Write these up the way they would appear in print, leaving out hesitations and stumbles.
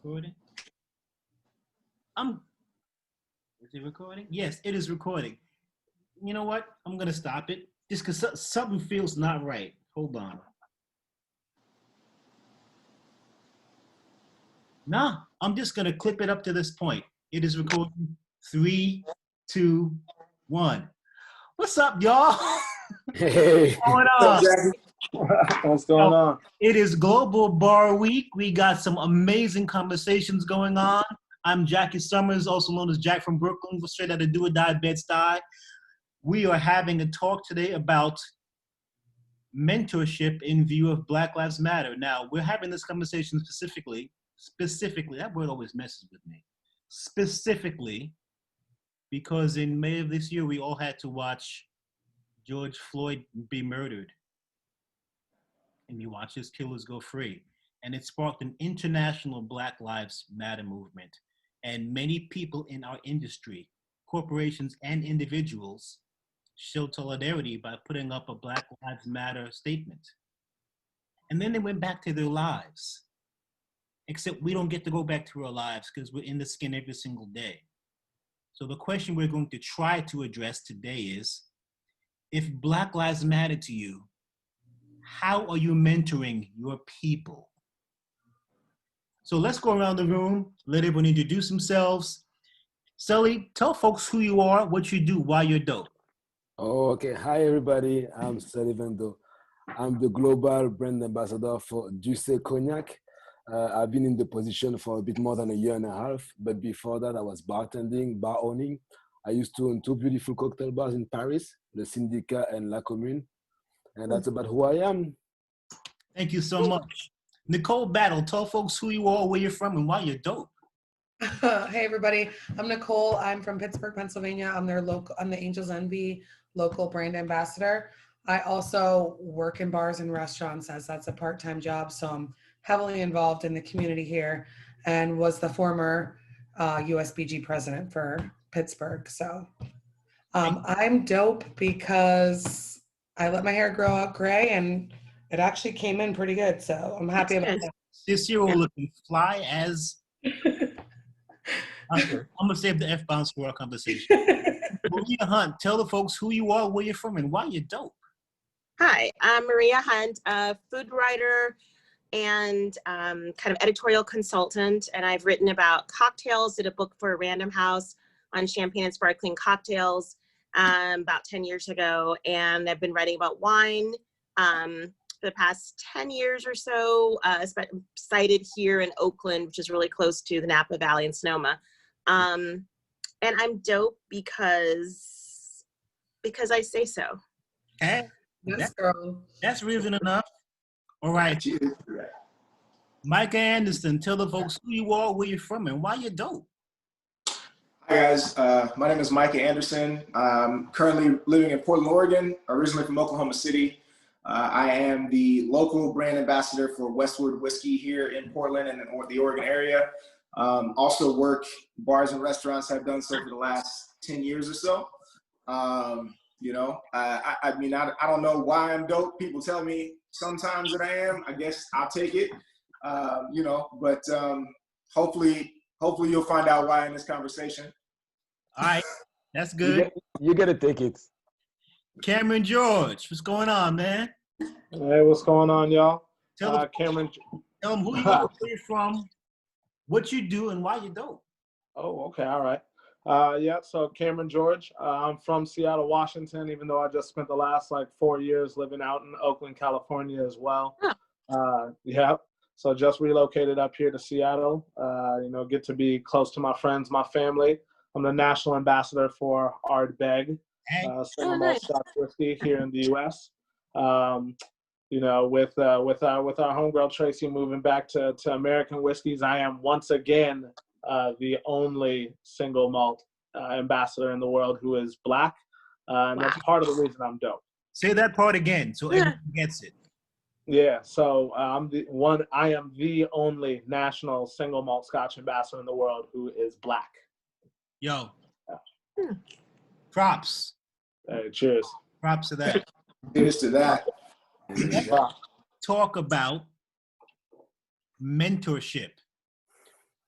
Recording? Is it recording? Yes, it is recording. You know what? I'm gonna stop it just because something feels not right. Hold on. Nah, I'm just gonna clip it up to this point. It is recording. 3, 2, 1. What's up, y'all? Hey. What's going on? What's going on? It is Global Bar Week. We got some amazing conversations going on. I'm Jackie Summers, also known as Jack from Brooklyn. We're straight out of Do or Die Bed-Stuy. We are having a talk today about mentorship in view of Black Lives Matter. Now, we're having this conversation specifically, that word always messes with me, specifically because in May of this year, we all had to watch George Floyd be murdered. And you watch his killers go free. And it sparked an international Black Lives Matter movement. And many people in our industry, corporations and individuals, showed solidarity by putting up a Black Lives Matter statement. And then they went back to their lives. Except we don't get to go back to our lives because we're in the skin every single day. So the question we're going to try to address today is, if Black Lives Matter to you, how are you mentoring your people? So let's go around the room, let everyone introduce themselves. Sully, tell folks who you are, what you do, why you're dope. Oh, okay. Hi, everybody. I'm Sullivan. I'm the global brand ambassador for Juicy Cognac. I've been in the position for a bit more than a year and a half, but before that, I was bartending, bar owning. I used to own 2 beautiful cocktail bars in Paris, the Syndicat and La Commune. And that's about who I am. Thank you so much. Nicole Battle, tell folks who you are, where you're from, and why you're dope. Hey everybody, I'm Nicole. I'm from Pittsburgh, Pennsylvania. I'm the Angels Envy local brand ambassador. I also work in bars and restaurants as that's a part-time job. So I'm heavily involved in the community here and was the former USBG president for Pittsburgh. So I'm dope because I let my hair grow out gray and it actually came in pretty good. So I'm happy about that. This year we're looking fly as... I'm gonna save the F-bombs for our conversation. Maria Hunt, tell the folks who you are, where you're from, and why you're dope. Hi, I'm Maria Hunt, a food writer and kind of editorial consultant, and I've written about cocktails, did a book for Random House on champagne and sparkling cocktails about 10 years ago, and I've been writing about wine for the past 10 years or so, cited here in Oakland, which is really close to the Napa Valley and Sonoma. And I'm dope because I say so. Hey, Yes, girl. that's reason enough. All right. Micah Anderson, tell the folks who you are, where you're from, and why you're dope. Hi guys, my name is Micah Anderson. I'm currently living in Portland, Oregon, originally from Oklahoma City. I am the local brand ambassador for Westwood Whisky here in Portland and the Oregon area. Also work bars and restaurants. I've done so for the last 10 years or so. You know, I mean, I don't know why I'm dope. People tell me sometimes that I am. I guess I'll take it, you know, but hopefully you'll find out why in this conversation. All right, that's good. You get to take it. Cameron George, what's going on, man? Hey, what's going on, y'all? Tell Cameron. them who you are, where you're from, what you do, and why you're dope. Oh, okay, all right. Yeah, so Cameron George. I'm from Seattle, Washington, even though I just spent the last 4 years living out in Oakland, California as well. Yeah, so just relocated up here to Seattle. You know, get to be close to my friends, my family. I'm the national ambassador for Ardbeg, single malt Scotch whiskey here in the U.S. You know, with our homegirl Tracy moving back to American whiskeys, I am once again the only single malt ambassador in the world who is Black, and that's part of the reason I'm dope. Say that part again so everyone gets it. Yeah, so I am the only national single malt Scotch ambassador in the world who is Black. Yo, props. Hey, cheers. Props to that. Here's to that. Wow. Talk about mentorship.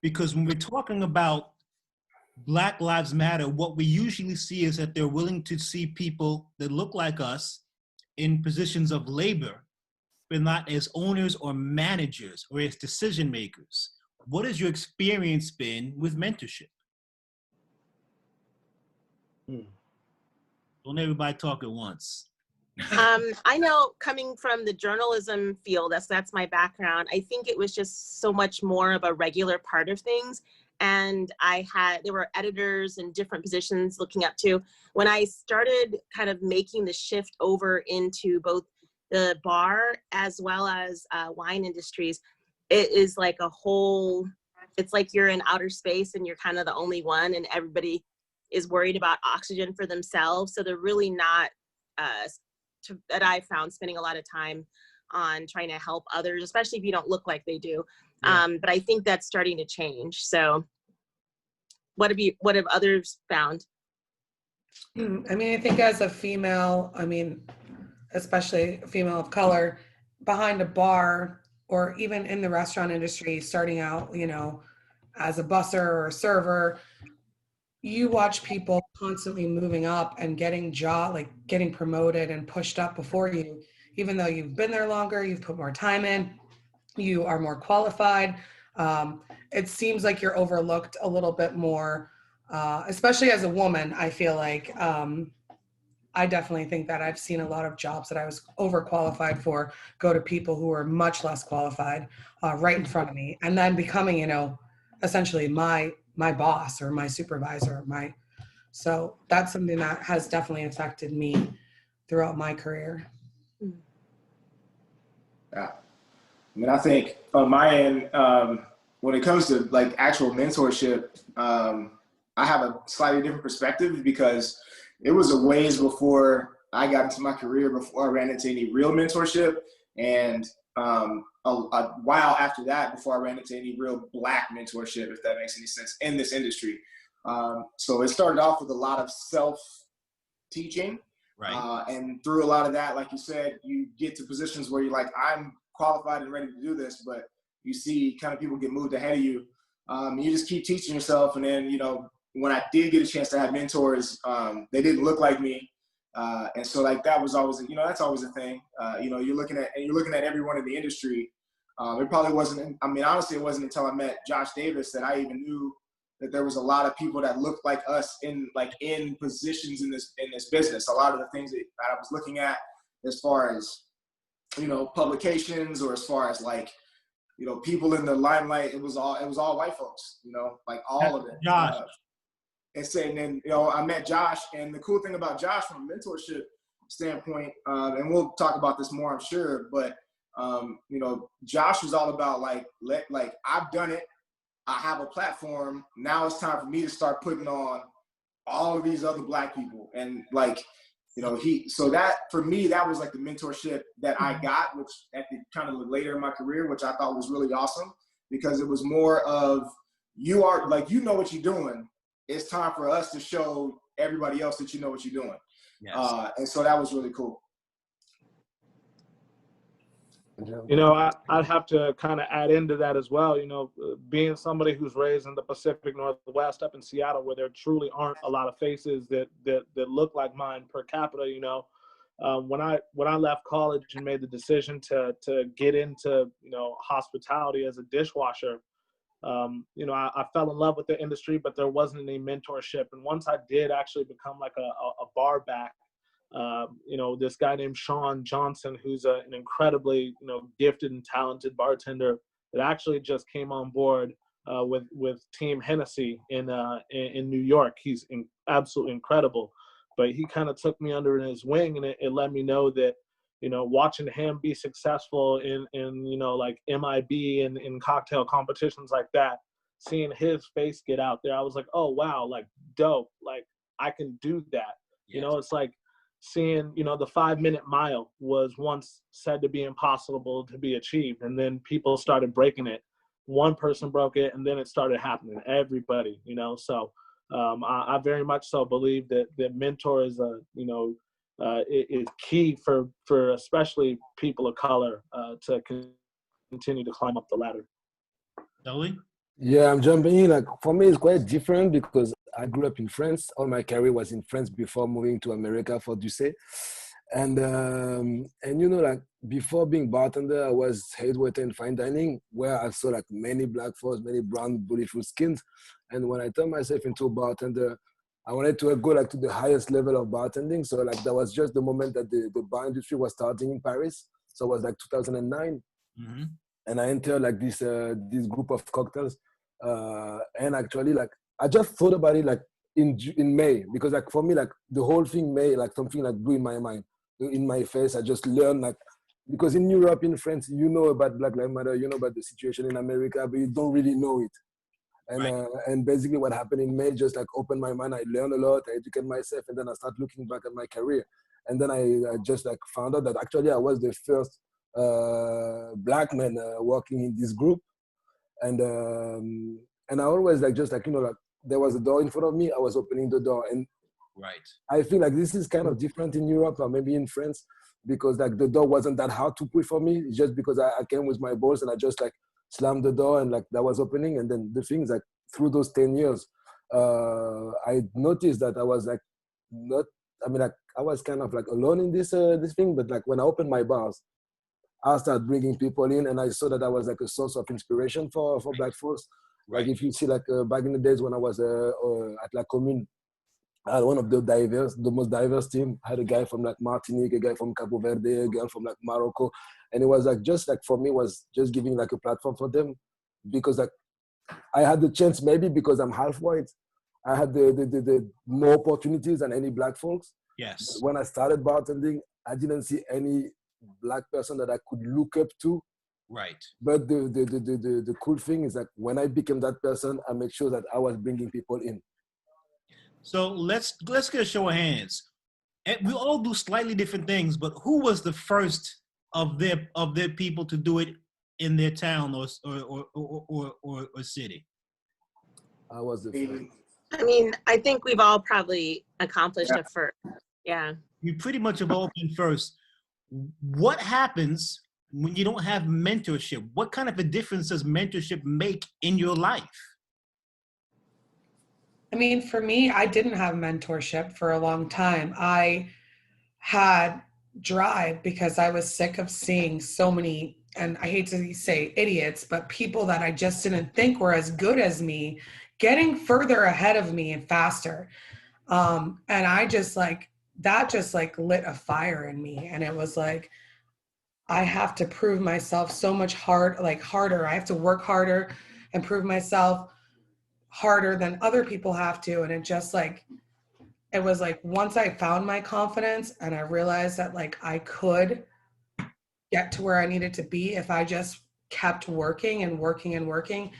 Because when we're talking about Black Lives Matter, what we usually see is that they're willing to see people that look like us in positions of labor, but not as owners or managers or as decision makers. What has your experience been with mentorship? Don't everybody talk at once. I know, coming from the journalism field, that's my background. I think it was just so much more of a regular part of things. And there were editors in different positions looking up to. When I started kind of making the shift over into both the bar as well as wine industries, it is like it's like you're in outer space and you're kind of the only one, and everybody is worried about oxygen for themselves. So they're really not, that I found, spending a lot of time on trying to help others, especially if you don't look like they do. Yeah. But I think that's starting to change. So what have others found? I mean, I think as a female, especially a female of color, behind a bar or even in the restaurant industry, starting out, as a busser or a server, you watch people constantly moving up and getting promoted and pushed up before you, even though you've been there longer, you've put more time in, you are more qualified. It seems like you're overlooked a little bit more, especially as a woman. I feel like I definitely think that I've seen a lot of jobs that I was overqualified for go to people who are much less qualified right in front of me, and then becoming, essentially my boss or my supervisor. So that's something that has definitely affected me throughout my career. Yeah. I mean, I think on my end, when it comes to like actual mentorship, I have a slightly different perspective, because it was a ways before I got into my career, before I ran into any real mentorship, and a while after that before I ran into any real Black mentorship, if that makes any sense, in this industry. So it started off with a lot of self-teaching. Right. And through a lot of that, like you said, you get to positions where you're like, I'm qualified and ready to do this, but you see kind of people get moved ahead of you. You just keep teaching yourself. And then, when I did get a chance to have mentors, they didn't look like me. And so like that was always, that's always a thing. You're looking at everyone in the industry. It probably wasn't, honestly, it wasn't until I met Josh Davis that I even knew that there was a lot of people that looked like us in positions in this business. A lot of the things that I was looking at, as far as, publications, or as far as people in the limelight, it was all white folks, all of it. Josh. And then, I met Josh, and the cool thing about Josh from a mentorship standpoint, and we'll talk about this more, I'm sure, but, Josh was all about I've done it. I have a platform. Now it's time for me to start putting on all of these other Black people. And so that, for me, that was like the mentorship that I got, which at the kind of later in my career, which I thought was really awesome, because it was more of, you know what you're doing. It's time for us to show everybody else that you know what you're doing. Yes. And so that was really cool. I'd have to kind of add into that as well. Being somebody who's raised in the Pacific Northwest up in Seattle, where there truly aren't a lot of faces that look like mine per capita. When I left college and made the decision to get into hospitality as a dishwasher, I fell in love with the industry, but there wasn't any mentorship. And once I did actually become like a bar back, this guy named Sean Johnson, who's an incredibly, gifted and talented bartender that actually just came on board with Team Hennessy in New York. He's absolutely incredible, but he kind of took me under his wing, and it let me know that, watching him be successful in like MIB and in cocktail competitions like that, seeing his face get out there, I was like, oh wow, like dope, like I can do that. Yes. It's like seeing, the 5-minute mile was once said to be impossible to be achieved, and then people started breaking it. One person broke it, and then it started happening. Everybody, So I very much so believe that mentor is is key for especially people of color to continue to climb up the ladder. Sully? Yeah, I'm jumping in. Like for me, it's quite different because I grew up in France. All my career was in France before moving to America for Ducé. And you know, like before being bartender, I was head waiter in fine dining, where I saw like many black folks, many brown, beautiful skins. And when I turned myself into a bartender, I wanted to go like to the highest level of bartending. So like that was just the moment that the bar industry was starting in Paris. So it was like 2009. Mm-hmm. And I entered like this group of cocktails. And actually like, I just thought about it like in May, because like for me, like the whole thing May, like something like blew in my mind, in my face. I just learned like, because in Europe, in France, you know about Black Lives Matter, you know about the situation in America, but you don't really know it. And Right. And basically what happened in May just like opened my mind. I learned a lot, I educated myself, and then I started looking back at my career. And then I just like found out that actually I was the first black man working in this group. And I always like, just like, you know, like there was a door in front of me, I was opening the door. And Right. I feel like this is kind of different in Europe or maybe in France, because like the door wasn't that hard to push for me, just because I came with my balls and I just like slammed the door and like that was opening. And then the things like through those 10 years, I noticed that I was like not, I mean, like I was kind of like alone in this thing, but like when I opened my bars, I started bringing people in, and I saw that I was like a source of inspiration for black folks. Right. Like if you see like back in the days when I was at La Commune, I had one of the most diverse team. I had a guy from like Martinique, a guy from Cabo Verde, a girl from like Morocco. And it was like, just like for me, was just giving like a platform for them, because like I had the chance, maybe because I'm half white, I had the more opportunities than any black folks. Yes. When I started bartending, I didn't see any black person that I could look up to. Right. But the cool thing is that when I became that person, I made sure that I was bringing people in. So let's get a show of hands. And we all do slightly different things, but who was the first of their people to do it in their town or city? I was the first. I mean, I think we've all probably accomplished it first. Yeah. You pretty much have all been first. What happens when you don't have mentorship? What kind of a difference does mentorship make in your life? I mean, for me, I didn't have mentorship for a long time. I had drive because I was sick of seeing so many, and I hate to say idiots, but people that I just didn't think were as good as me, getting further ahead of me and faster. And I just like, that just like lit a fire in me. And it was like, I have to prove myself so much harder. I have to work harder and prove myself harder than other people have to. And it was like, once I found my confidence and I realized that like I could get to where I needed to be if I just kept working and working and working,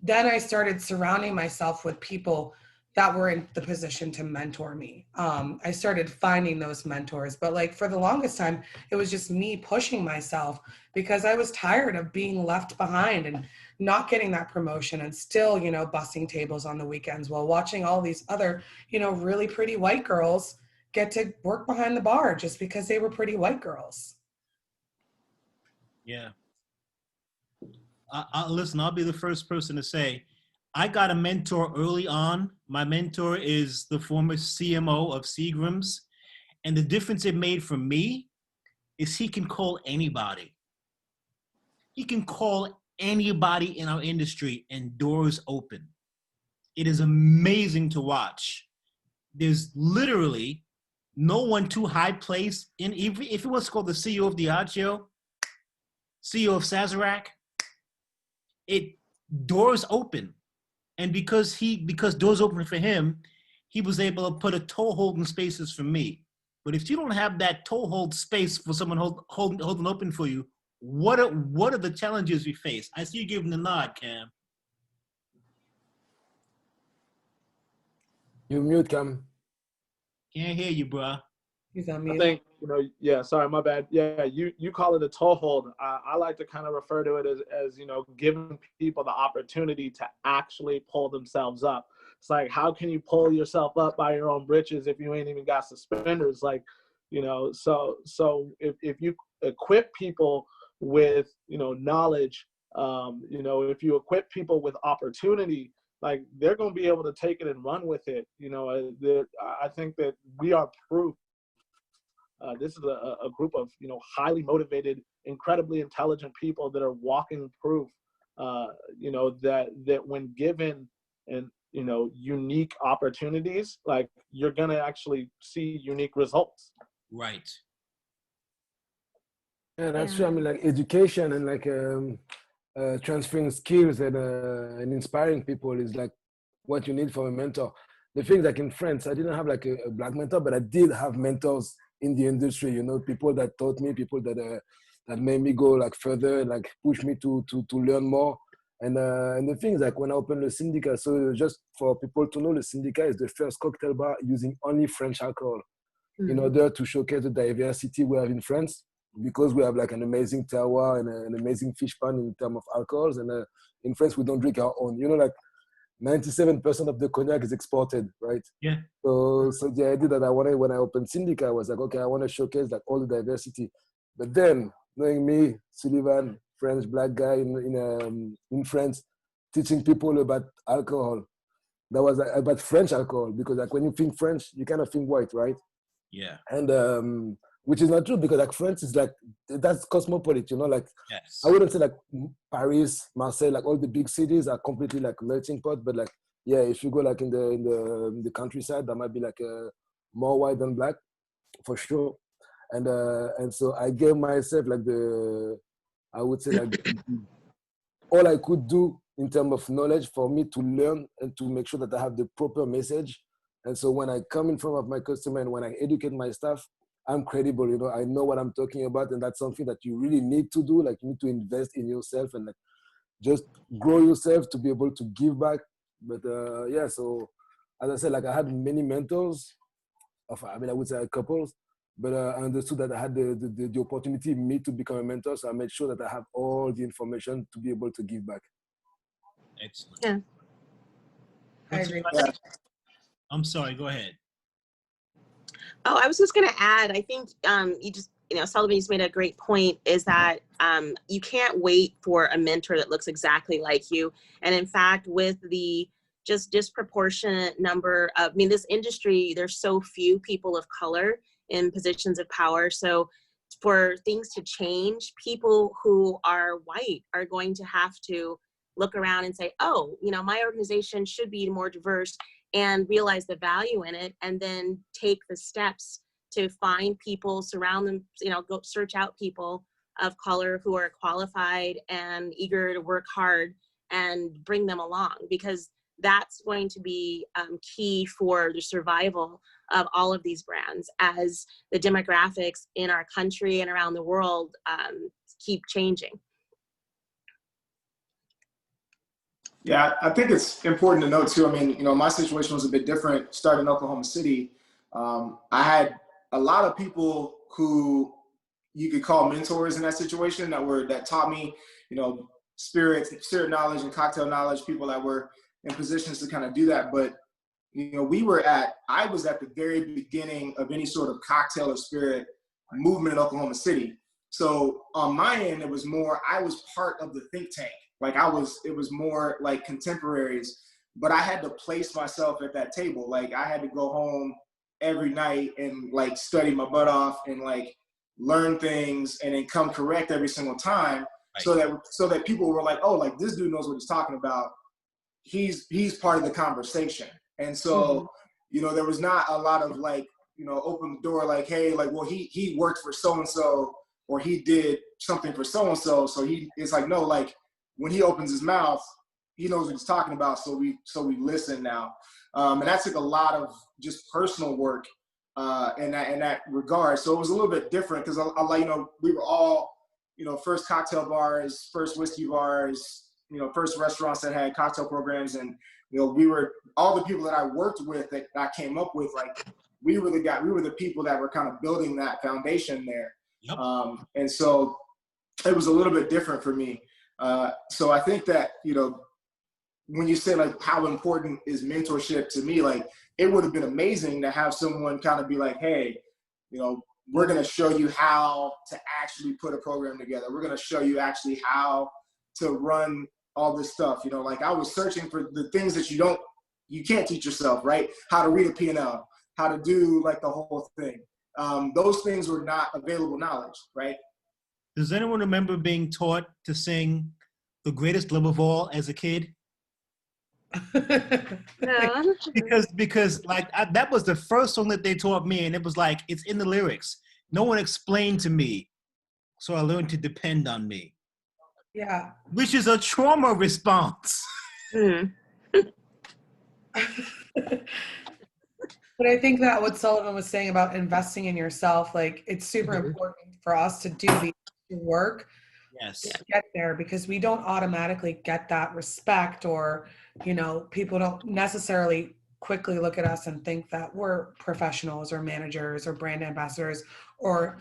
then I started surrounding myself with people that were in the position to mentor me. I started finding those mentors, but like for the longest time, it was just me pushing myself because I was tired of being left behind and not getting that promotion and still, you know, busting tables on the weekends while watching all these other, you know, really pretty white girls get to work behind the bar just because they were pretty white girls. Yeah. Listen, I'll be the first person to say, I got a mentor early on. My mentor is the former CMO of Seagram's. And the difference it made for me is he can call anybody. He can call anybody in our industry and doors open. It is amazing to watch. There's literally no one too high placed. If it was called the CEO of Diageo, CEO of Sazerac, doors open. And because doors open for him, he was able to put a toehold in spaces for me. But if you don't have that toehold space for someone holding open for you, what are the challenges we face? I see you giving the nod, Cam. You mute, Cam. Can't hear you, bro. He's on mute. I think, you know, yeah, sorry, my bad. Yeah, you call it a toehold. I like to kind of refer to it as, you know, giving people the opportunity to actually pull themselves up. It's like, how can you pull yourself up by your own britches if you ain't even got suspenders? Like, you know. So if you equip people with, you know, knowledge, you know, if you equip people with opportunity, like, they're going to be able to take it and run with it. You know, I think that we are proof. This is a group of, you know, highly motivated, incredibly intelligent people that are walking proof, you know, that when given and, you know, unique opportunities, like, you're going to actually see unique results. Right. Yeah, that's true. I mean, like, education and like transferring skills and inspiring people is like what you need from a mentor. The things like in France, I didn't have like a black mentor, but I did have mentors in the industry. You know, people that taught me, people that that made me go like further, like push me to learn more. And the things like when I opened the Syndicat, so just for people to know, the Syndicat is the first cocktail bar using only French alcohol in order to showcase the diversity we have in France, because we have like an amazing terroir and an amazing fish pond in terms of alcohols. And in France, we don't drink our own. You know, like 97% of the cognac is exported, right? Yeah. So the idea that I wanted when I opened Syndicat was like, okay, I want to showcase like all the diversity. But then, knowing me, Sullivan, French black guy in France, teaching people about alcohol, that was like, about French alcohol, because like when you think French, you kind of think white, right? Yeah. And which is not true, because like France is like, that's cosmopolitan, you know, like, Yes. I wouldn't say like Paris, Marseille, like all the big cities are completely like melting pot, but like, yeah, if you go like in the countryside, that might be like more white than black, for sure. And so I gave myself like I would say like all I could do in terms of knowledge for me to learn and to make sure that I have the proper message. And so when I come in front of my customer and when I educate my staff, I'm credible, you know, I know what I'm talking about. And that's something that you really need to do. Like, you need to invest in yourself and like just grow yourself to be able to give back. But yeah, so as I said, like, I had many mentors I would say a couple, but I understood that I had the opportunity me to become a mentor. So I made sure that I have all the information to be able to give back. Excellent. Yeah. I agree. I'm sorry, go ahead. Oh, I was just going to add, I think Sullivan just made a great point, is that you can't wait for a mentor that looks exactly like you. And in fact, with the just disproportionate number of, this industry, there's so few people of color in positions of power. So for things to change, people who are white are going to have to look around and say, oh, my organization should be more diverse, and realize the value in it, and then take the steps to find people, surround them, go search out people of color who are qualified and eager to work hard, and bring them along, because that's going to be key for the survival of all of these brands as the demographics in our country and around the world keep changing. Yeah, I think it's important to note too. My situation was a bit different starting in Oklahoma City. I had a lot of people who you could call mentors in that situation that taught me, spirit knowledge and cocktail knowledge, people that were in positions to kind of do that. But, I was at the very beginning of any sort of cocktail or spirit movement in Oklahoma City. So on my end, it was more, I was part of the think tank. It was more like contemporaries, but I had to place myself at that table. Like, I had to go home every night and like study my butt off and like learn things and then come correct every single time. Right. So that people were like, oh, like this dude knows what he's talking about. He's part of the conversation. And so, there was not a lot of like, open the door, like, hey, like, well, he worked for so-and-so, or he did something for so-and-so. So it's like, no, like, when he opens his mouth, he knows what he's talking about. So we listen now. And that took a lot of just personal work in that regard. So it was a little bit different because we were all, first cocktail bars, first whiskey bars, first restaurants that had cocktail programs. And, we were all the people that I worked with that I came up with, like, we were the people that were kind of building that foundation there. Yep. And so it was a little bit different for me. So I think that, when you say like how important is mentorship to me, like it would have been amazing to have someone kind of be like, hey, we're going to show you how to actually put a program together. We're going to show you actually how to run all this stuff. You know, like I was searching for the things that you can't teach yourself, right? How to read a P&L, how to do like the whole thing. Those things were not available knowledge, right? Does anyone remember being taught to sing The Greatest Love of All as a kid? No. because like that was the first song that they taught me, and it was like, it's in the lyrics. No one explained to me, so I learned to depend on me. Yeah. Which is a trauma response. Mm. But I think that what Sullivan was saying about investing in yourself, like it's super important for us to do the work Yes. to get there, because we don't automatically get that respect, or, you know, people don't necessarily quickly look at us and think that we're professionals or managers or brand ambassadors or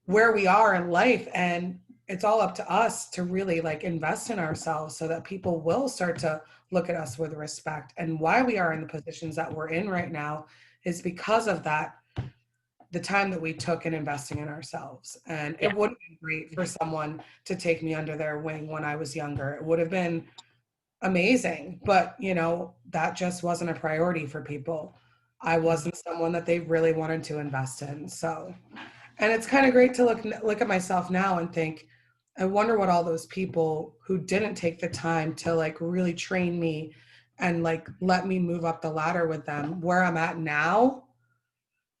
where we are in life. And it's all up to us to really like invest in ourselves so that people will start to look at us with respect. And why we are in the positions that we're in right now is because of that, the time that we took in investing in ourselves. And it would have been great for someone to take me under their wing when I was younger. It would have been amazing, but you know, that just wasn't a priority for people. I wasn't someone that they really wanted to invest in. So, and it's kind of great to look at myself now and think, I wonder what all those people who didn't take the time to like really train me and like let me move up the ladder with them, where I'm at now.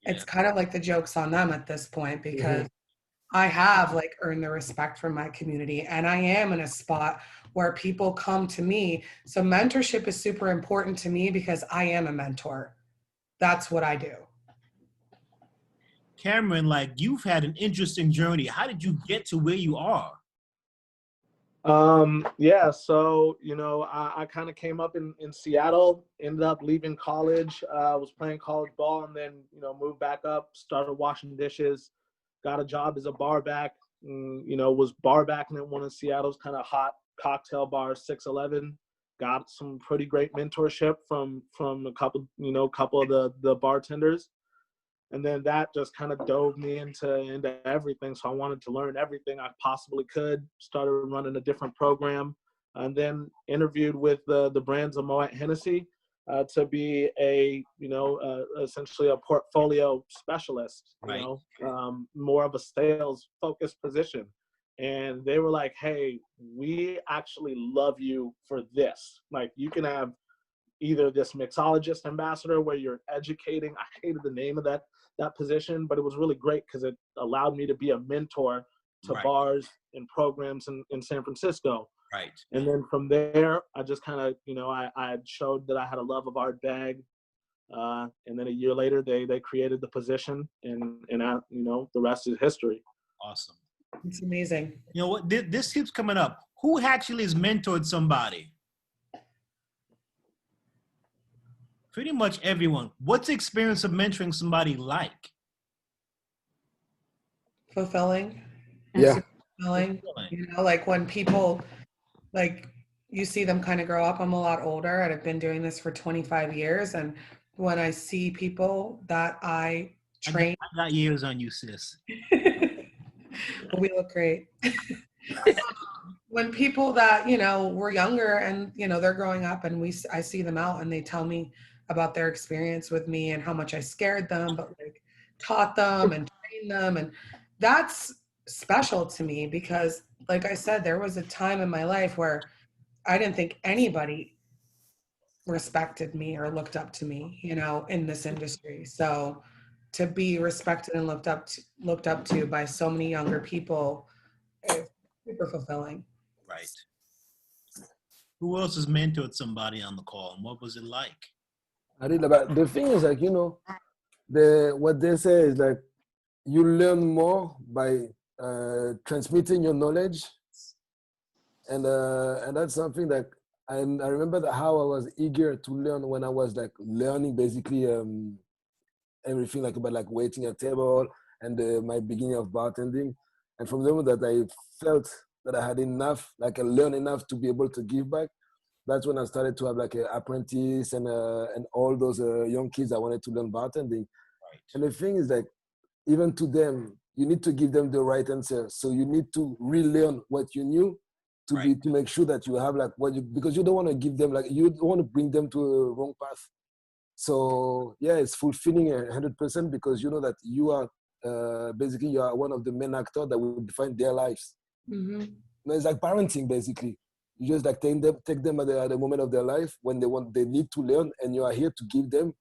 It's kind of like the joke's on them at this point, because I have like earned the respect from my community, and I am in a spot where people come to me. So mentorship is super important to me because I am a mentor. That's what I do. Cameron, like, you've had an interesting journey. How did you get to where you are? Yeah, so, you know, I kind of came up in Seattle, ended up leaving college, was playing college ball, and then, you know, moved back up, started washing dishes, got a job as a bar back, you know, was bar backing at one of Seattle's kind of hot cocktail bars, 611, got some pretty great mentorship from a couple of the bartenders. And then that just kind of dove me into everything. So I wanted to learn everything I possibly could, started running a different program, and then interviewed with the brands of Moet Hennessy to be essentially a portfolio specialist, more of a sales focused position. And they were like, hey, we actually love you for this. Like, you can have either this mixologist ambassador where you're educating. I hated the name of that position, but it was really great because it allowed me to be a mentor to bars and programs in San Francisco. Right. And then from there, I just kind of, I showed that I had a love of Ardbeg. And then a year later, they created the position, and the rest is history. Awesome. It's amazing. You know what? This keeps coming up. Who actually has mentored somebody? Pretty much everyone. What's the experience of mentoring somebody like? Fulfilling. Yeah. Fulfilling. You know, like when people, like, you see them kind of grow up. I'm a lot older, and I've been doing this for 25 years. And when I see people that I train. I got years on you, sis. We look great. When people that, were younger and, they're growing up, and I see them out and they tell me about their experience with me and how much I scared them, but like taught them and trained them. And that's special to me because, like I said, there was a time in my life where I didn't think anybody respected me or looked up to me, in this industry. So to be respected and looked up to by so many younger people is super fulfilling. Right. Who else has mentored somebody on the call, and what was it like? I did, but the thing is, like, what they say is like you learn more by transmitting your knowledge, and that's something that I remember that how I was eager to learn when I was like learning basically everything like about like waiting at table and my beginning of bartending, and from the moment that I felt that I had enough, like I learned enough to be able to give back. That's when I started to have like an apprentice and all those young kids that wanted to learn bartending. Right. And the thing is like, even to them, you need to give them the right answer. So you need to relearn what you knew to make sure that you have like because you don't want to give them like, you don't want to bring them to a wrong path. So yeah, it's fulfilling 100% because you know that you are basically you are one of the main actors that will define their lives. Mm-hmm. It's like parenting basically. You just like take them at the moment of their life when they need to learn, and you are here to give them.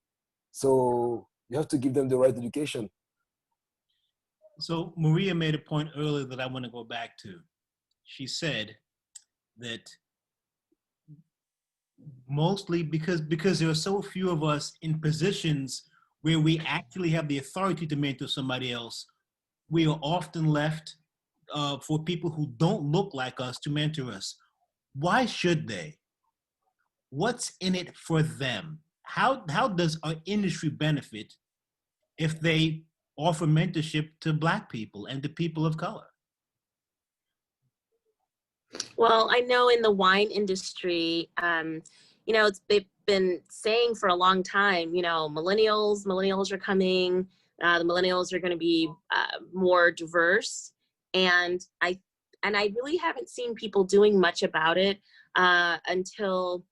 So you have to give them the right education. So Maria made a point earlier that I want to go back to. She said that mostly because there are so few of us in positions where we actually have the authority to mentor somebody else, we are often left for people who don't look like us to mentor us. Why should they? What's in it for them? How does our industry benefit if they offer mentorship to Black people and to people of color? Well, I know in the wine industry, you know, they've been saying for a long time, you know, millennials are coming, the millennials are going to be more diverse. And I really haven't seen people doing much about it until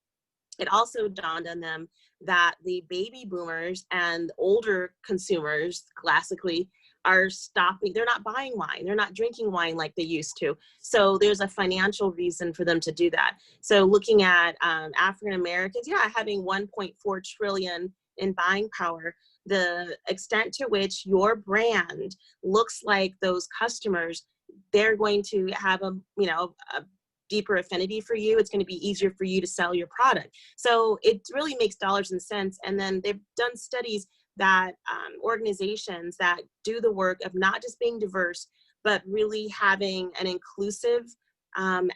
it also dawned on them that the baby boomers and older consumers classically are stopping. They're not buying wine. They're not drinking wine like they used to. So there's a financial reason for them to do that. So looking at African Americans, having 1.4 trillion in buying power, the extent to which your brand looks like those customers, they're going to have a deeper affinity for you. It's going to be easier for you to sell your product. So it really makes dollars and cents. And then they've done studies that organizations that do the work of not just being diverse, but really having an inclusive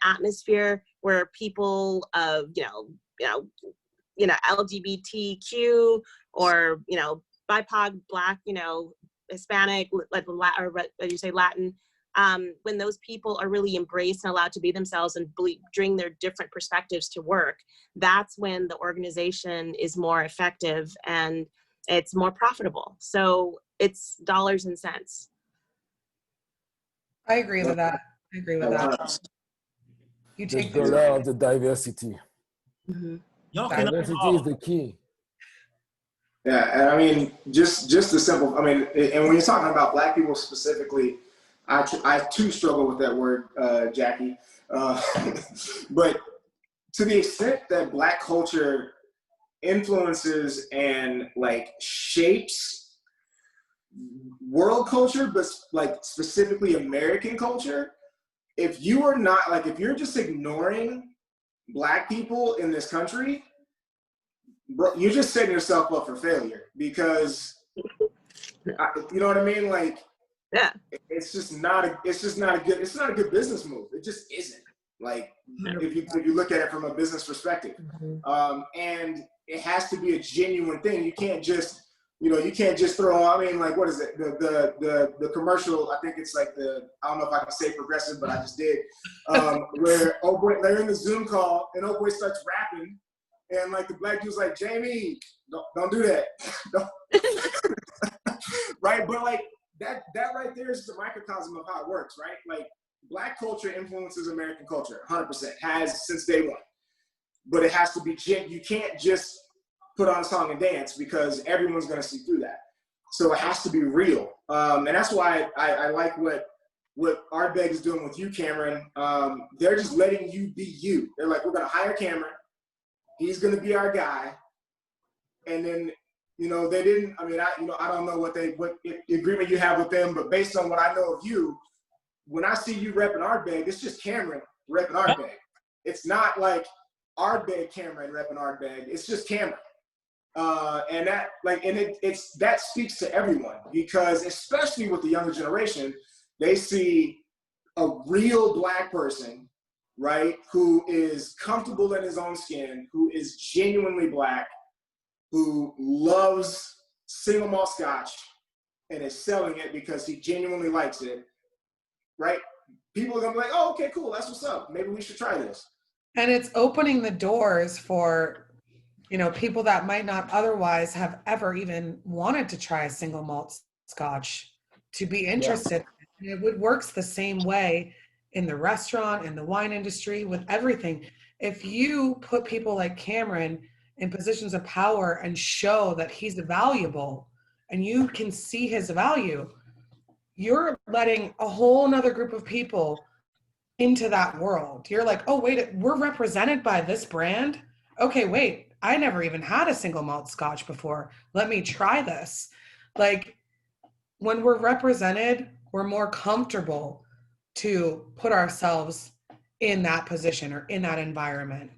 atmosphere where people of, LGBTQ or, BIPOC, Black, Hispanic, or as you say, Latin, when those people are really embraced and allowed to be themselves and bring their different perspectives to work, that's when the organization is more effective and it's more profitable. So it's dollars and cents. I agree with that. You take the law of the diversity. Mm-hmm. Diversity is the key. Yeah, and I mean, just the simple. I mean, and when you're talking about Black people specifically, I too struggle with that word, Jackie. But to the extent that Black culture influences and like shapes world culture, but like specifically American culture, if you're just ignoring Black people in this country, bro, you're just setting yourself up for failure, because you know what I mean? Like, yeah, it's not a good business move. It just isn't. Like, if you look at it from a business perspective, and it has to be a genuine thing. You can't just throw. I mean, like, what is it? The commercial. I think it's like I don't know if I can say progressive, but I just did. Where they're in the Zoom call and boy starts rapping, and like the Black dude's like, Jamie, don't do that, right? But like that right there is the microcosm of how it works, right? Like, Black culture influences American culture 100%, has since day one. But it has to be you can't just put on a song and dance, because everyone's going to see through that. So it has to be real. And that's why I like what Ardbeg is doing with you, Cameron. They're just letting you be you. They're like, we're going to hire Cameron. He's going to be our guy. And then, they didn't, I don't know what agreement you have with them, but based on what I know of you, when I see you repping Ardbeg, it's just Cameron repping Ardbeg. It's not like Ardbeg Cameron repping Ardbeg. It's just Cameron. And that speaks to everyone, because especially with the younger generation, they see a real Black person, right, who is comfortable in his own skin, who is genuinely Black, who loves single malt scotch and is selling it because he genuinely likes it, right? People are gonna be like, oh, okay, cool, that's what's up. Maybe we should try this. And it's opening the doors for, people that might not otherwise have ever even wanted to try a single malt scotch, to be interested. And it works the same way in the restaurant, in the wine industry, with everything. If you put people like Cameron in positions of power and show that he's valuable and you can see his value, you're letting a whole nother group of people into that world. You're like, oh, wait, we're represented by this brand? Okay, wait, I never even had a single malt scotch before. Let me try this. Like, when we're represented, we're more comfortable to put ourselves in that position or in that environment.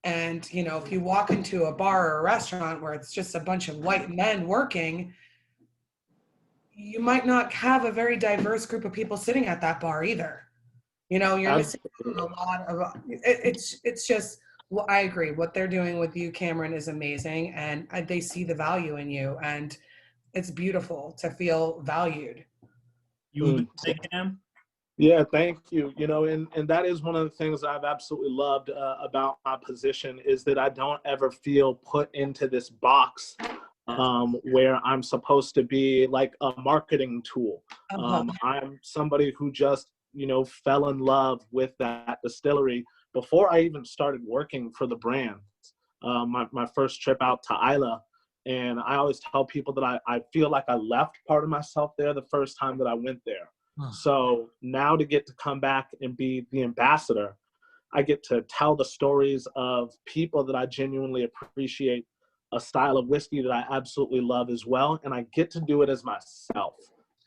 And, you know, if you walk into a bar or a restaurant where it's just a bunch of white men working, you might not have a very diverse group of people sitting at that bar either. You know, you're missing a lot of, it's just, well, I agree. What they're doing with you, Cameron, is amazing. And they see the value in you. And it's beautiful to feel valued. You would say, Cam? Yeah, thank you. You know, and that is one of the things I've absolutely loved about my position, is that I don't ever feel put into this box where I'm supposed to be like a marketing tool. I'm somebody who just, you know, fell in love with that distillery before I even started working for the brand. My first trip out to Isla, and I always tell people that I feel like I left part of myself there the first time that I went there. So now to get to come back and be the ambassador, I get to tell the stories of people that I genuinely appreciate, a style of whiskey that I absolutely love as well. And I get to do it as myself.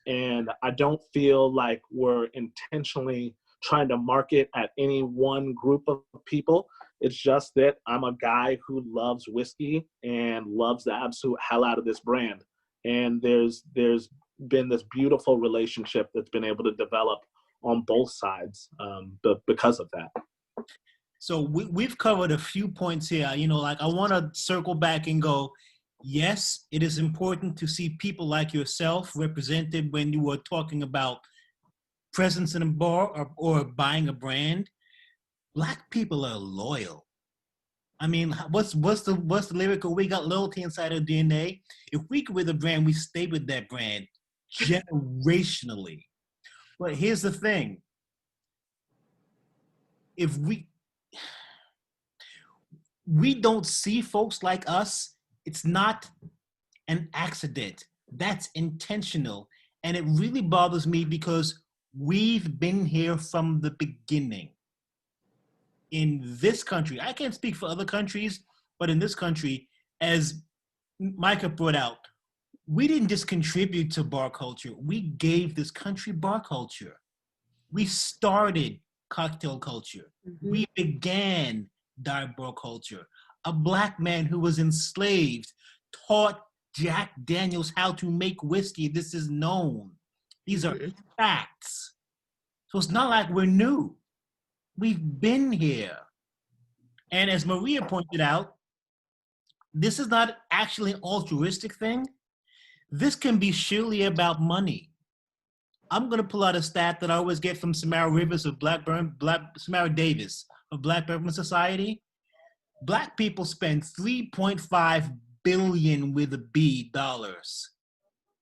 And I don't feel like we're intentionally trying to market at any one group of people. It's just that I'm a guy who loves whiskey and loves the absolute hell out of this brand. And there's been this beautiful relationship that's been able to develop on both sides because of that. So we've covered a few points here. You know, like I want to circle back and go, yes, it is important to see people like yourself represented when you are talking about presence in a bar or buying a brand. Black people are loyal. I mean, what's the lyrical? We got loyalty inside our DNA. If we go with a brand, we stay with that brand generationally. But here's the thing. If we don't see folks like us, it's not an accident. That's intentional. And it really bothers me because we've been here from the beginning. In this country, I can't speak for other countries, but in this country, as Micah brought out, we didn't just contribute to bar culture. We gave this country bar culture. We started cocktail culture. Mm-hmm. We began dive bar culture. A Black man who was enslaved taught Jack Daniels how to make whiskey. This is known. These are facts. So it's not like we're new. We've been here. And as Maria pointed out, this is not actually an altruistic thing. This can be surely about money. I'm going to pull out a stat that I always get from Samara Rivers of Samara Davis of Black Bourbon Society. Black people spend $3.5 billion with a B dollars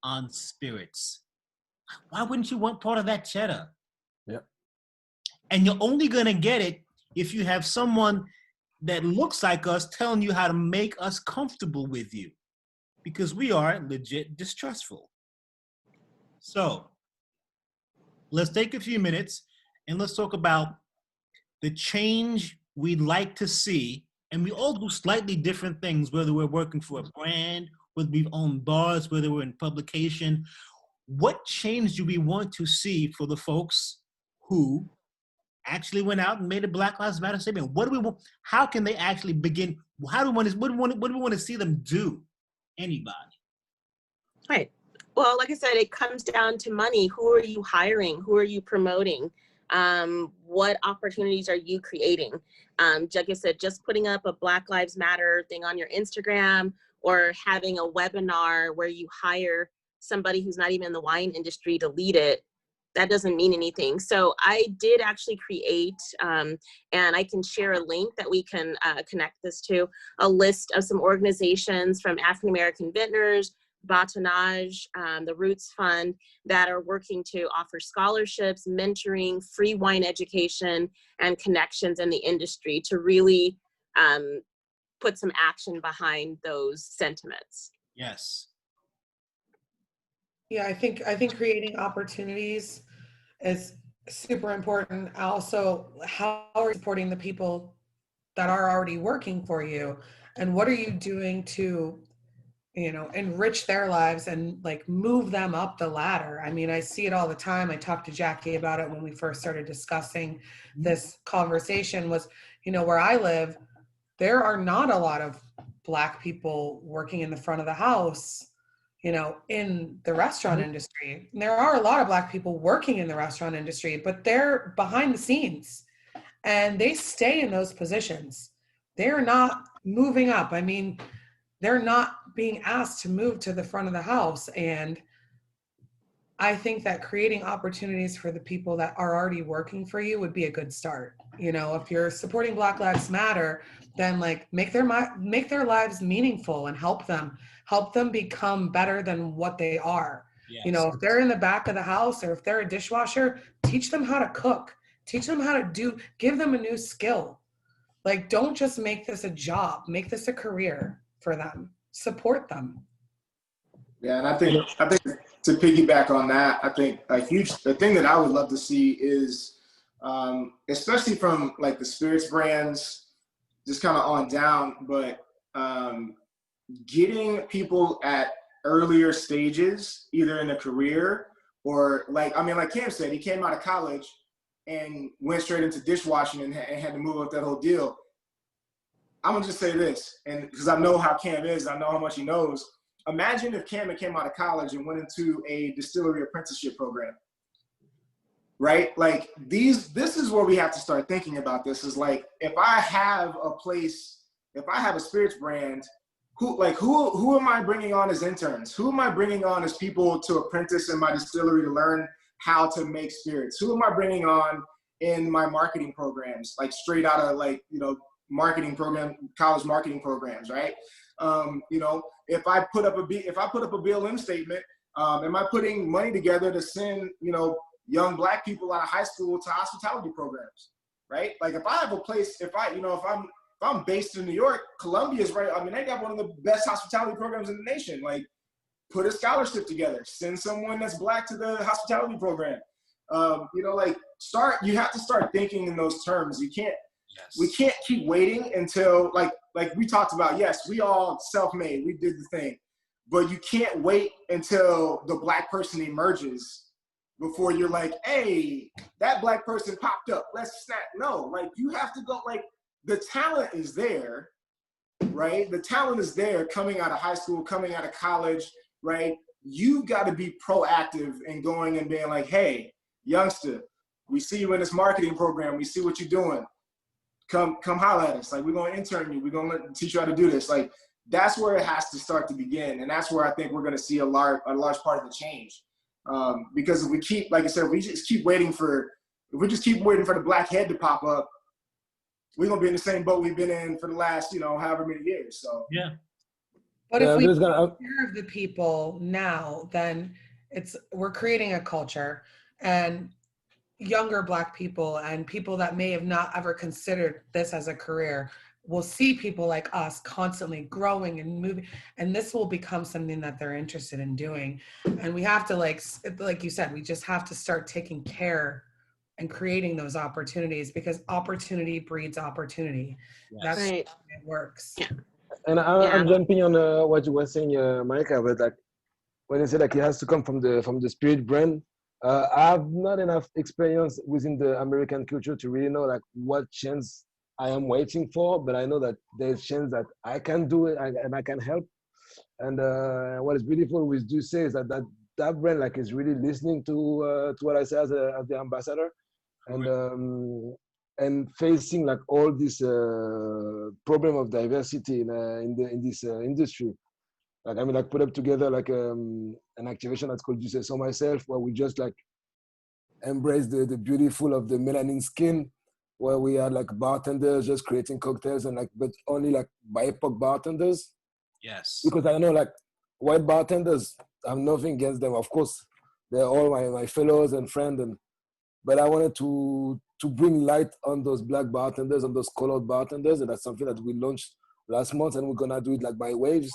on spirits. Why wouldn't you want part of that cheddar? Yep. And you're only going to get it if you have someone that looks like us telling you how to make us comfortable with you, because we are legit distrustful. So let's take a few minutes and let's talk about the change we'd like to see. And we all do slightly different things, whether we're working for a brand, whether we've owned bars, whether we're in publication. What change do we want to see for the folks who actually went out and made a Black Lives Matter statement? What do we want? How can they actually begin? How do we want to, what do we want to see them do? Anybody? Right. Well, like I said, it comes down to money. Who are you hiring? Who are you promoting? What opportunities are you creating? Like I said, just putting up a Black Lives Matter thing on your Instagram or having a webinar where you hire somebody who's not even in the wine industry to lead it, that doesn't mean anything. So I did actually create, and I can share a link that we can connect this to, a list of some organizations from African-American vintners, Batonage, the Roots Fund, that are working to offer scholarships, mentoring, free wine education, and connections in the industry to really put some action behind those sentiments. Yes. Yeah, I think creating opportunities is super important. Also, how are you supporting the people that are already working for you, and what are you doing to, you know, enrich their lives and like move them up the ladder? I mean, I see it all the time. I talked to Jackie about it when we first started discussing this conversation. Was, you know, where I live, there are not a lot of Black people working in the front of the house, you know, in the restaurant industry. And there are a lot of Black people working in the restaurant industry, but they're behind the scenes and they stay in those positions. They're not moving up. I mean, they're not being asked to move to the front of the house. And I think that creating opportunities for the people that are already working for you would be a good start. You know, if you're supporting Black Lives Matter, then like make their lives meaningful and help them become better than what they are. Yes. You know, if they're in the back of the house or if they're a dishwasher, teach them how to cook, teach them how to give them a new skill. Like, don't just make this a job, make this a career for them, support them. Yeah, and I think to piggyback on that, I think the thing that I would love to see is, especially from like the spirits brands, just kind of on down, but getting people at earlier stages, either in a career or like Cam said, he came out of college and went straight into dishwashing and had to move up that whole deal. I'm gonna just say this, and because I know how Cam is, I know how much he knows. Imagine if Cam came out of college and went into a distillery apprenticeship program, right? Like this is where we have to start thinking about this. Is like, if I have a spirits brand, who am I bringing on as interns? Who am I bringing on as people to apprentice in my distillery to learn how to make spirits? Who am I bringing on in my marketing programs, like straight out of college marketing programs, right? If I put up a BLM statement, am I putting money together to send, young Black people out of high school to hospitality programs, right? Like if I have a place, if I'm based in New York, Columbia is right. I mean, they got one of the best hospitality programs in the nation. Like, put a scholarship together, send someone that's Black to the hospitality program. You have to start thinking in those terms. We can't keep waiting until like we talked about. Yes, we all self-made, we did the thing, but you can't wait until the Black person emerges before you're like, hey, that Black person popped up, let's snap. No, like you have to go, like the talent is there, right? The talent is there coming out of high school, coming out of college, right? You got to be proactive in going and being like, hey, youngster, we see you in this marketing program, we see what you're doing. Come holler at us. Like, we're going to intern you. We're going to teach you how to do this. Like, that's where it has to start to begin. And that's where I think we're going to see a large part of the change. Because if we keep, like I said, if we just keep waiting for the Black head to pop up, we're going to be in the same boat we've been in for the last, however many years. So, yeah. But if we take care of the people now, then we're creating a culture, and younger Black people and people that may have not ever considered this as a career will see people like us constantly growing and moving, and this will become something that they're interested in doing. And we have to, like you said, we just have to start taking care and creating those opportunities, because opportunity breeds opportunity. Yes. That's Right. how it works. Yeah. And I'm jumping on what you were saying, Micah, but like when you say like it has to come from the spirit brand, I have not enough experience within the American culture to really know like what chance I am waiting for, but I know that there's chance that I can do it and I can help. And what is beautiful with Duce is that brand like is really listening to what I say as the ambassador, and facing like all this problem of diversity in this industry. Like put up together like an activation that's called Duce So Myself, where we just like embrace the beautiful of the melanin skin, where we are like bartenders just creating cocktails but only like BIPOC bartenders. Yes. Because I know like white bartenders, I have nothing against them. Of course, they're all my fellows and friends, but I wanted to bring light on those black bartenders, on those colored bartenders, and that's something that we launched last month, and we're gonna do it like by waves.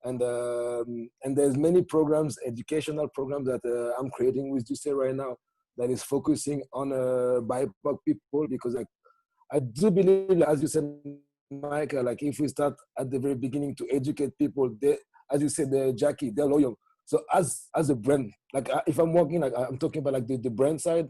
And there's many programs, educational programs that I'm creating with Juicy right now that is focusing on BIPOC people, because I do believe, as you said, Micah, like if we start at the very beginning to educate people, they, as you said, Jackie, they're loyal. So as a brand, like if I'm working, like I'm talking about like the brand side,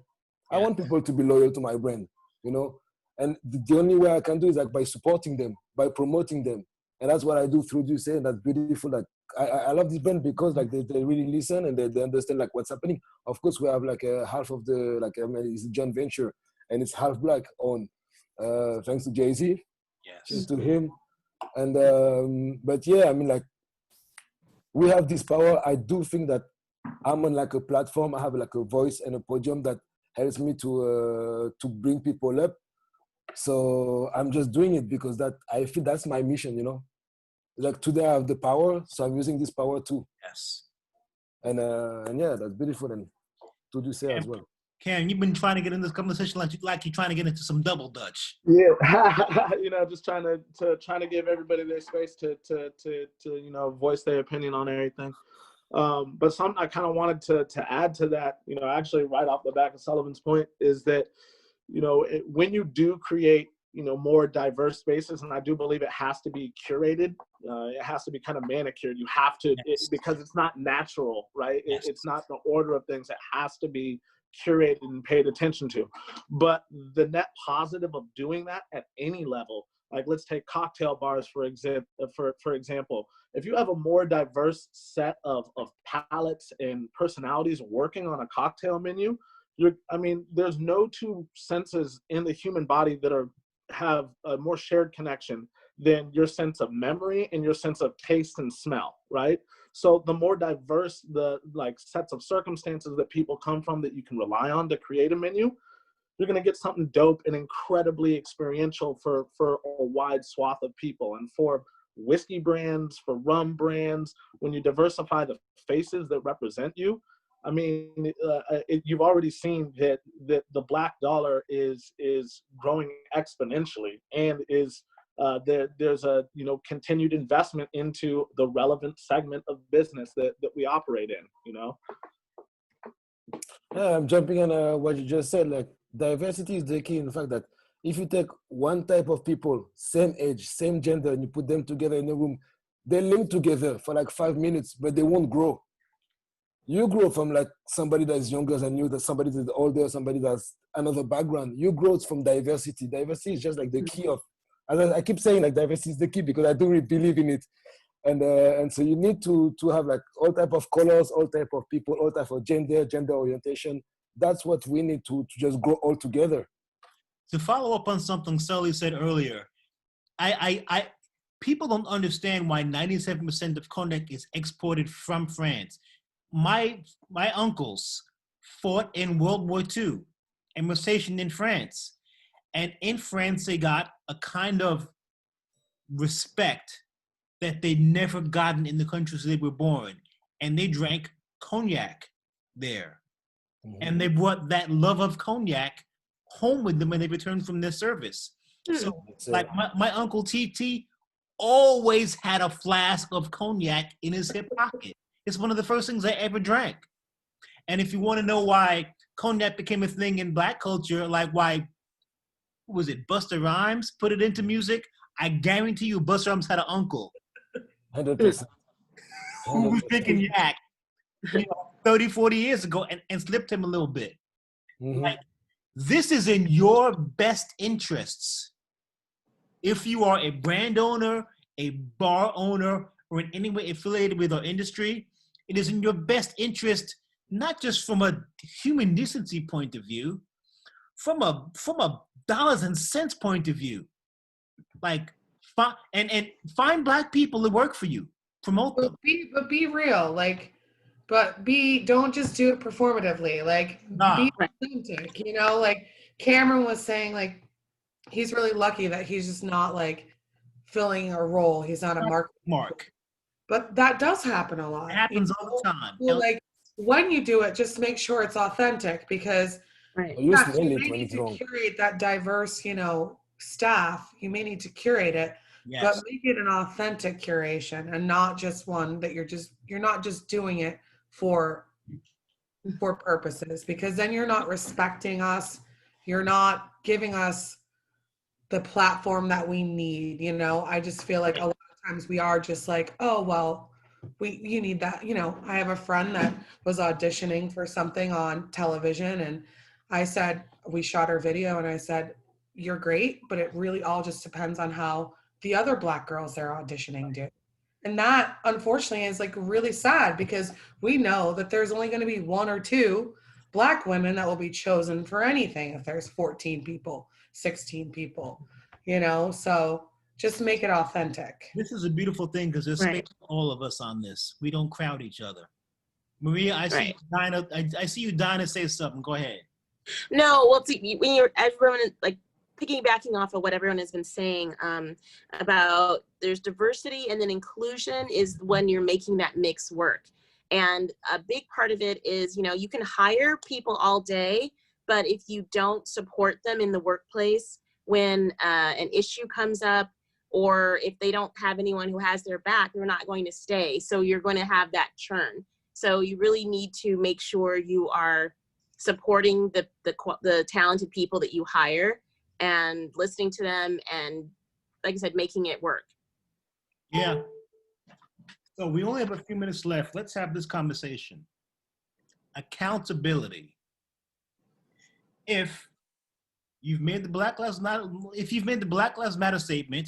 I want people to be loyal to my brand, you know? And the only way I can do is like by supporting them, by promoting them. And that's what I do through Juicy, and that's beautiful. Like I love this brand because like they really listen and they understand like what's happening. Of course, we have like half of the, like I mean, it's a joint venture and it's half black owned, thanks to Jay-Z. Yes. To him. And but yeah, I mean, like we have this power. I do think that I'm on like a platform. I have like a voice and a podium that helps me to bring people up. So I'm just doing it because that I feel that's my mission, you know. Like today I have the power, so I'm using this power too. Yes. And yeah, that's beautiful. And to do say as well. Karen, you've been trying to get in this conversation like you're trying to get into some double Dutch. Yeah, you know, just trying to give everybody their space to you know, voice their opinion on everything. But something I kind of wanted to add to that, you know, actually right off the back of Sullivan's point is that, you know, when you do create, you know, more diverse spaces, and I do believe it has to be curated, it has to be kind of manicured. You have to, because it's not natural, right? It's not the order of things. It has to be curated and paid attention to. But the net positive of doing that at any level, like let's take cocktail bars for example. If you have a more diverse set of palates and personalities working on a cocktail menu, I mean, there's no two senses in the human body that have a more shared connection than your sense of memory and your sense of taste and smell, right? So the more diverse the like sets of circumstances that people come from that you can rely on to create a menu, you're going to get something dope and incredibly experiential for a wide swath of people. And for whiskey brands, for rum brands, when you diversify the faces that represent you, I mean, you've already seen that the black dollar is growing exponentially, and there's a, you know, continued investment into the relevant segment of business that we operate in, you know. Yeah, I'm jumping on what you just said. Like diversity is the key. In the fact that if you take one type of people, same age, same gender, and you put them together in a room, they link together for like 5 minutes, but they won't grow. You grow from like somebody that's younger than you, that somebody that's older, somebody that's another background. You grow from diversity. Diversity is just like the key of, as I keep saying, like diversity is the key because I do really believe in it. And so you need to have like all type of colors, all type of people, all type of gender orientation. That's what we need to just grow all together. To follow up on something Sully said earlier, I people don't understand why 97% of cognac is exported from France. My uncles fought in World War II and were stationed in France. And in France, they got a kind of respect that they'd never gotten in the countries they were born. And they drank cognac there. Mm-hmm. And they brought that love of cognac home with them when they returned from their service. Mm-hmm. So like my Uncle TT always had a flask of cognac in his hip pocket. It's one of the first things I ever drank. And if you want to know why cognac became a thing in Black culture, like why, was it Busta Rhymes put it into music? I guarantee you Busta Rhymes had an uncle 100%. who was drinking yak, 30, 40 years ago and slipped him a little bit. Mm-hmm. Like, this is in your best interests. If you are a brand owner, a bar owner, or in any way affiliated with our industry, it is in your best interest, not just from a human decency point of view, from a dollars and cents point of view. Like, and find Black people to work for you, promote them. But be real, like, don't just do it performatively. Like, be authentic. You know, like Cameron was saying, like, he's really lucky that he's just not like filling a role. He's not a mark. But that does happen a lot. It happens all the time. So, like, when you do it, just make sure it's authentic, because Right. You yes, smell you it may when need it's to wrong. curate that diverse, staff. You may need to curate it, Yes. but make it an authentic curation and not just one that you're not just doing it for purposes, because then you're not respecting us. You're not giving us the platform that we need. I just feel like a lot of times we are just like, oh, well, you need that. I have a friend that was auditioning for something on television, and we shot her video, and I said, you're great, but it really all just depends on how the other Black girls they're auditioning do. And that, unfortunately, is like really sad, because we know that there's only going to be 1 or 2 Black women that will be chosen for anything if there's 14 people, 16 people, so just make it authentic. This is a beautiful thing, because there's space for all of us on this. We don't crowd each other. Maria, I see you dying to, I see you dying to say something. Go ahead. No, well, see, when everyone, like, piggybacking off of what everyone has been saying about there's diversity, and then inclusion is when you're making that mix work. And a big part of it is, you can hire people all day, but if you don't support them in the workplace when an issue comes up, or if they don't have anyone who has their back, they're not going to stay. So you're going to have that churn. So you really need to make sure you are supporting the talented people that you hire, and listening to them, and, like I said, making it work. Yeah. So we only have a few minutes left. Let's have this conversation. Accountability. If you've made the Black Lives Matter statement,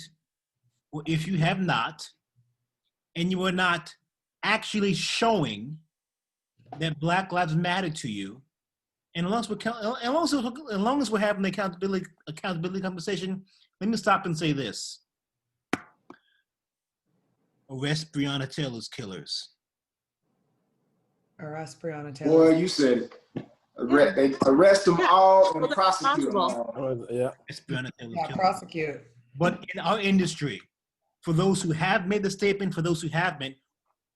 or if you have not, and you are not actually showing that Black Lives Matter to you, and as long as we're having the accountability conversation, let me stop and say this. Arrest Breonna Taylor's killers. Arrest Breonna Taylor. Boy, you said it. They arrest them all and prosecute them all. Yeah. Arrest Breonna Taylor's Yeah, killers. prosecute. But in our industry, for those who have made the statement, for those who haven't,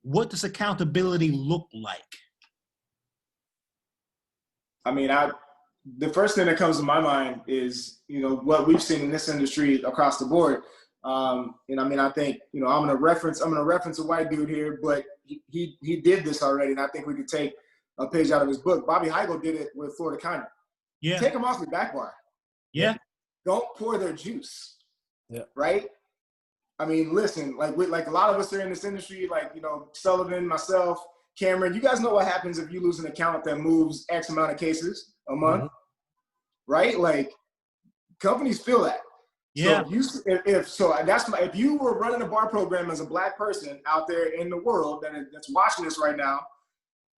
what does accountability look like? I mean, the first thing that comes to my mind is, what we've seen in this industry across the board. And I mean, I think, I'm gonna reference a white dude here, but he did this already, and I think we could take a page out of his book. Bobby Heigl did it with Florida County. Yeah. Take them off the back bar. Yeah. Don't pour their juice. Yeah. Right? I mean, listen, like a lot of us are in this industry, like, Sullivan, myself, Cameron, you guys know what happens if you lose an account that moves X amount of cases a month, right? Like, companies feel that. Yeah. So if you were running a bar program as a Black person out there in the world that's watching this right now,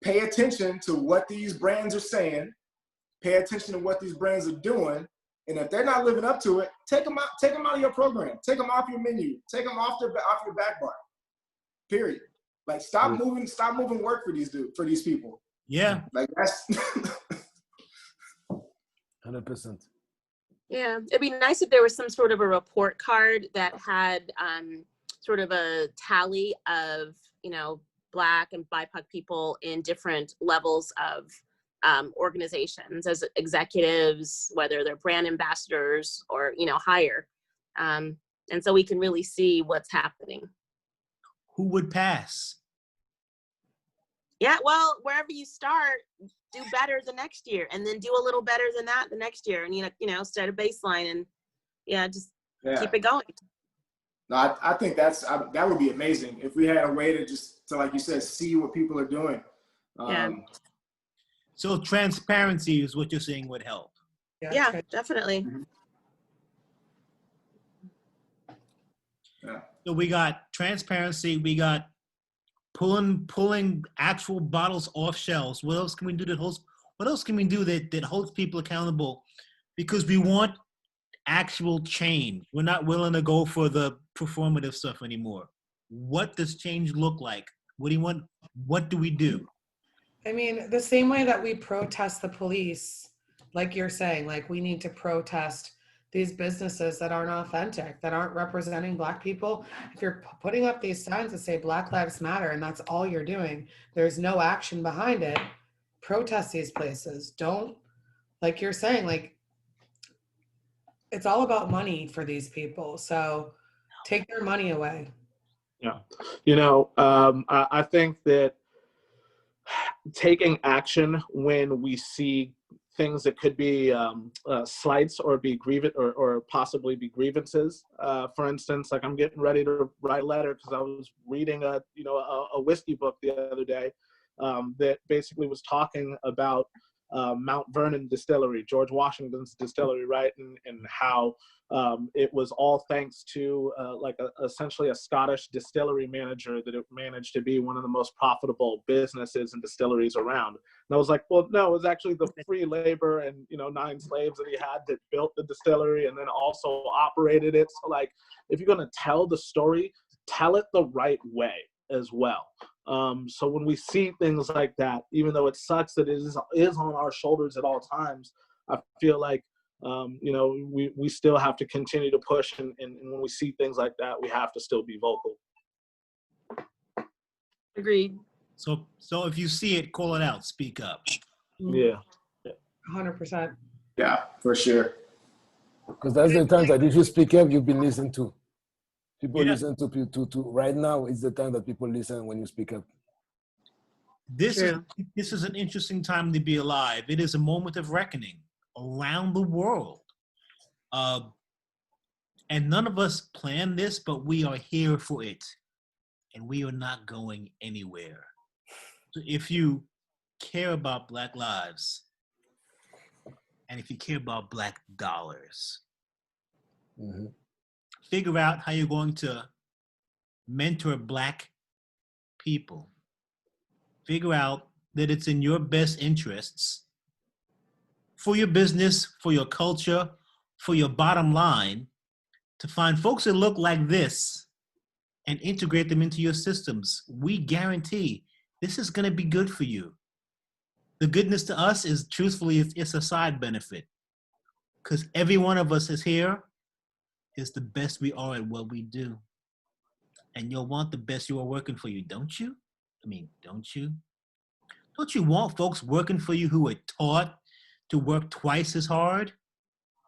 pay attention to what these brands are saying, pay attention to what these brands are doing, and if they're not living up to it, take them out of your program, take them off your menu, take them off your back bar. Period. Like, stop moving work for these people. Yeah. Like, that's 100%. Yeah, it'd be nice if there was some sort of a report card that had sort of a tally of, Black and BIPOC people in different levels of organizations as executives, whether they're brand ambassadors or, higher. And so we can really see what's happening. Who would pass? Yeah, well, wherever you start, do better the next year, and then do a little better than that the next year, and set a baseline, and keep it going. No, I think that would be amazing if we had a way to like you said, see what people are doing. So transparency is what you're saying would help. Yeah, definitely. Yeah. So we got transparency. We got pulling actual bottles off shelves. What else can we do that holds people accountable? Because we want actual change. We're not willing to go for the performative stuff anymore. What does change look like? What do you want? What do we do? I mean, the same way that we protest the police, like you're saying, like we need to protest these businesses that aren't authentic, that aren't representing Black people. If you're putting up these signs that say Black Lives Matter and that's all you're doing, there's no action behind it, protest these places. Don't, like you're saying, like, it's all about money for these people. So take their money away. Yeah. I think that taking action when we see things that could be slights or be or possibly be grievances. For instance, like I'm getting ready to write a letter because I was reading a whiskey book the other day that basically was talking about Mount Vernon Distillery, George Washington's distillery, right? And how it was all thanks to essentially a Scottish distillery manager that it managed to be one of the most profitable businesses and distilleries around. And I was like, well, no, it was actually the free labor and 9 slaves that he had that built the distillery and then also operated it. So like, if you're going to tell the story, tell it the right way as well. So when we see things like that, even though it sucks that it is on our shoulders at all times, I feel like, we still have to continue to push. And when we see things like that, we have to still be vocal. Agreed. So if you see it, call it out, speak up. Yeah. 100%. Yeah, for sure. Because that's the time that if you speak up, you've been listened to. People Yeah. listen to right now is the time that people listen when you speak up. This is an interesting time to be alive. It is a moment of reckoning around the world. And none of us planned this, but we are here for it. And we are not going anywhere. So if you care about Black lives, and if you care about Black dollars, figure out how you're going to mentor Black people. Figure out that it's in your best interests for your business, for your culture, for your bottom line, to find folks that look like this and integrate them into your systems. We guarantee this is going to be good for you. The goodness to us is, truthfully, it's a side benefit, because every one of us is here is the best we are at what we do. And you'll want the best you are working for you, don't you? I mean, don't you? Don't you want folks working for you who are taught to work twice as hard?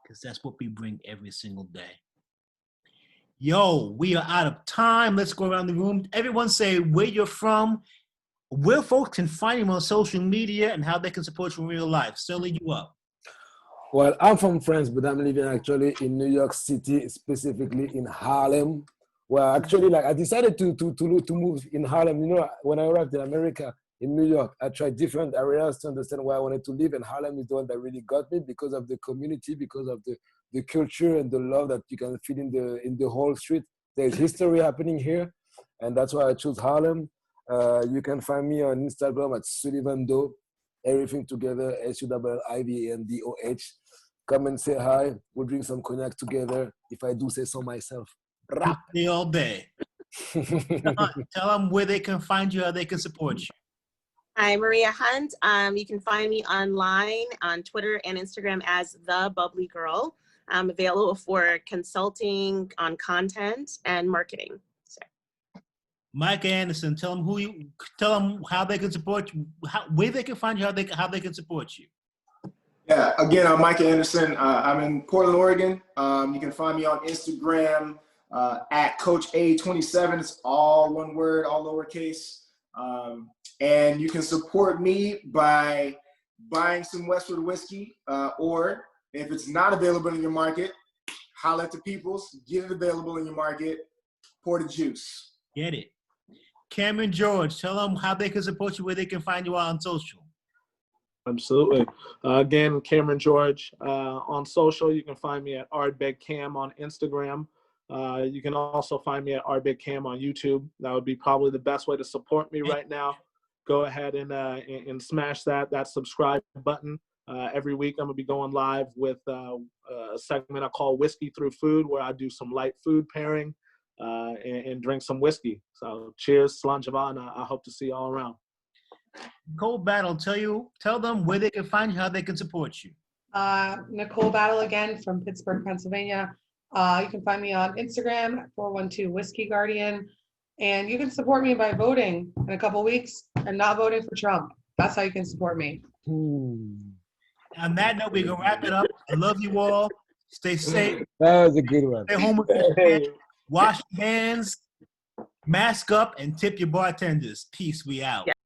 Because that's what we bring every single day. Yo, we are out of time. Let's go around the room. Everyone say where you're from, where folks can find you on social media, and how they can support you in real life. Sully, you up. Well, I'm from France, but I'm living actually in New York City, specifically in Harlem. Well, actually, like I decided to move in Harlem. When I arrived in America, in New York, I tried different areas to understand where I wanted to live, and Harlem is the one that really got me because of the community, because of the culture and the love that you can feel in the whole street. There's history happening here, and that's why I chose Harlem. You can find me on Instagram at Sullivan, everything together, SULLIVANDOH. Come and say hi. We'll drink some cognac together, if I do say so myself. All day. Tell them where they can find you, how they can support you. I'm Maria Hunt. You can find me online on Twitter and Instagram as The Bubbly Girl. I'm available for consulting on content and marketing. So. Micah Anderson, tell them how they can support you, where they can find you, how they can support you. Yeah, again, I'm Micah Anderson. I'm in Portland, Oregon. You can find me on Instagram at Coach A27. It's all one word, all lowercase. And you can support me by buying some Westward whiskey, or if it's not available in your market, holler at the peoples, get it available in your market, pour the juice. Get it. Cameron George, tell them how they can support you, where they can find you on social. Absolutely. Again, Cameron George on social. You can find me at Ardbeg Cam on Instagram. You can also find me at Ardbeg Cam on YouTube. That would be probably the best way to support me right now. Go ahead and smash that subscribe button. Every week I'm gonna be going live with a segment I call Whiskey Through Food, where I do some light food pairing and drink some whiskey. So cheers, Slanjava, and I hope to see you all around. Nicole Battle, tell them where they can find you, how they can support you. Nicole Battle again from Pittsburgh, Pennsylvania. You can find me on Instagram at 412 Whisky Guardian. And you can support me by voting in a couple weeks and not voting for Trump. That's how you can support me. On that note, we're going to wrap it up. I love you all. Stay safe. That was a good one. Stay home with your hands. Wash your hands, mask up, and tip your bartenders. Peace. We out.